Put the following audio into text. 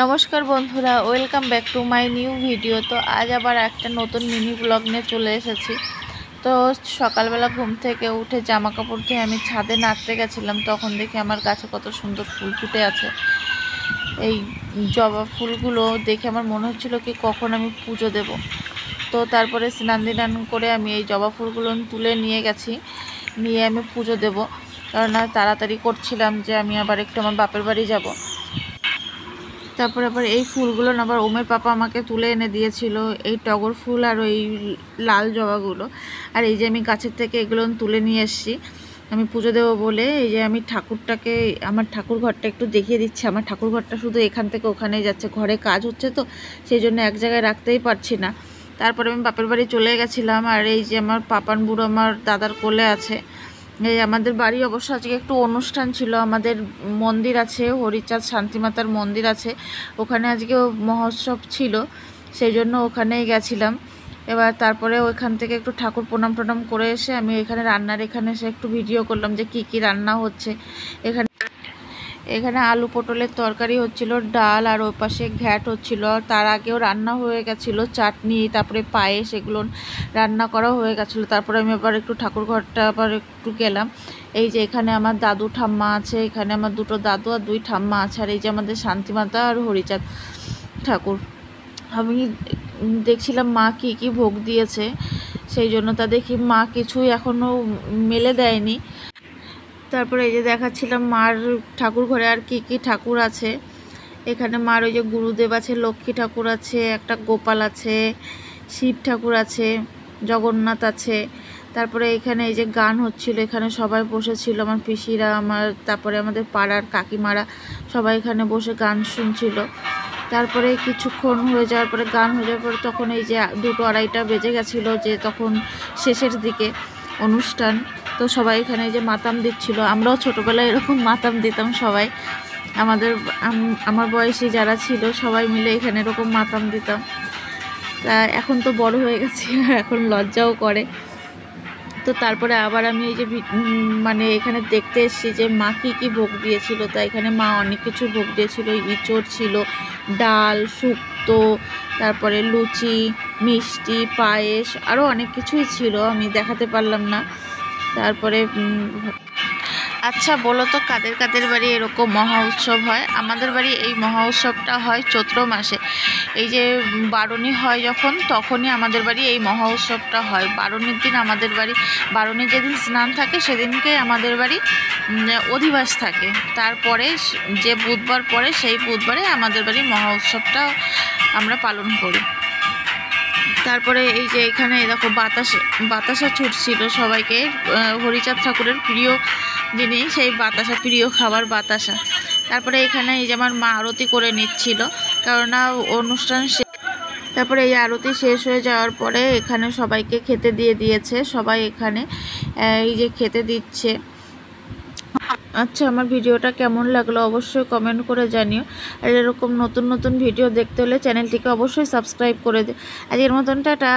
নমস্কার বন্ধুরা, welcome back to my new video. তো আজ আবার একটা নতুন মিনি ব্লগ নিয়ে চলে এসেছি। তো সকালবেলা ঘুম থেকে উঠে জামা কাপড় ধুয়ে আমি ছাদে নাড়তে গেছিলাম, তখন দেখি আমার গাছে কত সুন্দর ফুল ফুটে আছে। এই জবা ফুলগুলো দেখে আমার মনে হচ্ছিল কি কখন আমি পুজো দেব। তো তারপরে স্নান করে আমি এই জবা ফুলগুলো তুলে নিয়ে গেছি, নিয়ে আমি পুজো দেব। কারণ তাড়াতাড়ি করছিলাম যে আমি আবার একটু আমার বাপের বাড়ি যাব। তারপরে আবার এই ফুলগুলো আবার ওমের পাপা আমাকে তুলে এনে দিয়েছিল, এই টগর ফুল আর ওই লাল জবাগুলো। আর এই যে আমি গাছের থেকে এগুলো তুলে নিয়ে এসেছি আমি পুজো দেবো বলে। এই যে আমি ঠাকুরটাকে, আমার ঠাকুর ঘরটা একটু দেখিয়ে দিচ্ছি। আমার ঠাকুর ঘরটা শুধু এখান থেকে ওখানেই যাচ্ছে, ঘরে কাজ হচ্ছে তো সেই জন্য এক জায়গায় রাখতেই পারছি না। তারপরে আমি বাপের বাড়ি চলে গেছিলাম। আর এই যে আমার পাপান বুড়ো আমার দাদার কোলে আছে। এই আমাদের বাড়ি অবশ্য আজকে একটু অনুষ্ঠান ছিল, আমাদের মন্দির আছে, হরিচাঁদ শান্তিমাতার মন্দির আছে, ওখানে আজকে মহোৎসব ছিল, সেই জন্য ওখানেই গেছিলাম। এবার তারপরে ওইখান থেকে একটু ঠাকুর প্রণাম করে এসে আমি এখানে রান্নার এখানে এসে একটু ভিডিও করলাম যে কি রান্না হচ্ছে। এখানে আলু পটলের তরকারি হচ্ছিল, ডাল, আর ওই পাশে ঘ্যাট হচ্ছিল। তার আগেও রান্না হয়ে গেছিলো, চাটনি, তারপরে পায়েস, এগুলো রান্না করা হয়ে গেছিলো। তারপরে আমি আবার একটু ঠাকুর ঘরটা আবার একটু গেলাম। এই যে এখানে আমার দাদু ঠাম্মা আছে, এখানে আমার দুটো দাদু আর দুই ঠাম্মা আছে। আর এই যে আমাদের শান্তিমাতা আর হরিচাঁদ ঠাকুর। আমি দেখছিলাম মা কি ভোগ দিয়েছে, সেই জন্য তা দেখি মা কিছুই এখনও মেলে দেয়নি। তারপরে এই যে দেখাচ্ছিলাম মার ঠাকুর ঘরে আর কি ঠাকুর আছে। এখানে মার ওই যে গুরুদেব আছে, লক্ষ্মী ঠাকুর আছে, একটা গোপাল আছে, শিব ঠাকুর আছে, জগন্নাথ আছে। তারপরে এখানে এই যে গান হচ্ছিল, এখানে সবাই বসেছিল, আমার পিসিরা, আমার তারপরে আমাদের পাড়ার কাকিমারা সবাই এখানে বসে গান শুনছিল। তারপরে কিছুক্ষণ হয়ে যাওয়ার পরে, গান হয়ে যাওয়ার পরে তখন এই যে 2-2-2:30 বেজে গেছিলো, যে তখন শেষের দিকে অনুষ্ঠান। তো সবাই এখানে যে মাতাম দিচ্ছিল, আমরাও ছোটোবেলায় এরকম মাতাম দিতাম সবাই, আমার বয়সী যারা ছিল সবাই মিলে এখানে এরকম মাতাম দিতাম। তা এখন তো বড় হয়ে গেছি, এখন লজ্জাও করে। তো তারপরে আবার আমি এই যে মানে এখানে দেখতে এসেছি যে মা কি ভোগ দিয়েছিল। তা এখানে মা অনেক কিছু ভোগ দিয়েছিল, ইঁচড় ছিল, ডাল, শুক্তো, তারপরে লুচি, মিষ্টি, পায়েস, আরও অনেক কিছুই ছিল, আমি দেখাতে পারলাম না। তারপরে আচ্ছা বলো তো, কাদের বাড়ি এরকম মহা উৎসব হয়? আমাদের বাড়ি এই মহা উৎসবটা হয় চৈত্র মাসে। এই যে বারুণী হয় যখন, তখনই আমাদের বাড়ি এই মহা উৎসবটা হয়। বারুণীর দিন আমাদের বাড়ি, বারুণীর যেদিন স্নান থাকে সেদিনকে আমাদের বাড়ি অধিবাস থাকে। তারপরে যে বুধবার পরে সেই বুধবারে আমাদের বাড়ি মহা উৎসবটা আমরা পালন করি। তারপরে এই যে এখানে দেখো বাতাসা ছুটছিল সবাইকে, হরিচাঁদ ঠাকুরের প্রিয় জিনিস সেই বাতাসা, প্রিয় খাবার বাতাসা। তারপরে এখানে এই যে আমার মা আরতি করে নিচ্ছিল, কারণ অনুষ্ঠান তারপরে এই আরতি শেষ হয়ে যাওয়ার পরে এখানে সবাইকে খেতে দিয়েছে, সবাই এখানে এই যে খেতে দিচ্ছে। আচ্ছা, আমার ভিডিওটা কেমন লাগলো অবশ্যই কমেন্ট করে জানিও। আর এরকম নতুন ভিডিও দেখতে হলে চ্যানেলটিকে অবশ্যই সাবস্ক্রাইব করে দিও। আজকের মতন টাটা।